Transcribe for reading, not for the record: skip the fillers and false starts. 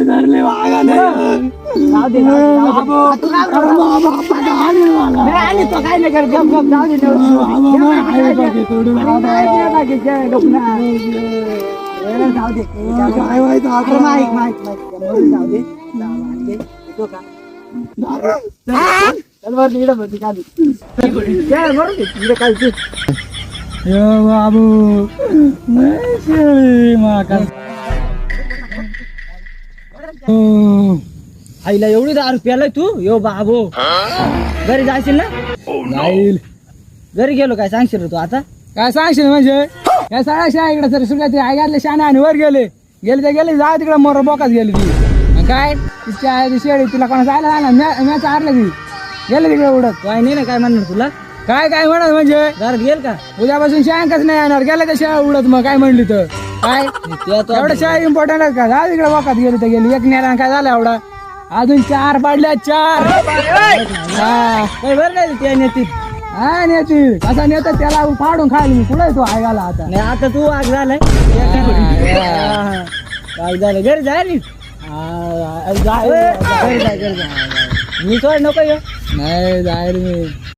धरले वागा काय नाही करत बाबू आईला एवढी दारू प्यालाय तू यो बाबू घरी जायशील ना जाईल घरी गेलो काय सांगशील रे तू आता काय सांगशील म्हणजे या सगळ्या शा इकडे सर सुरुवाती आई घातले शाने आणि वर गेले गेले गेले जा तिकडे मोर बोकाच गेली ती आणि काय तिच्या आहे ती शेळी तिला कोणा जायला ना मॅच हारले ती गेले तिकडे उडत काय नाही ना काय म्हणणार तुला काय काय म्हणत म्हणजे घरात गेल का उद्यापासून शाळंकच नाही येणार गेलं त्या शाळा उडत मग काय म्हणली तर काय एवढं शाळा इम्पॉर्टंट आहे का जा तिकडे बोकात गेली तर गेली एक नेरा काय झालं एवढा अजून 4 पाडल्या 4 हा काय बरं नाही त्या नेती हा नेती असा नेता त्याला फाडून खायला मी पुढे तो आयगाला आता नाही आता तू आग झालाय काय झालं घरी जाय नी मी सोड नको ये नाही जाय रे मी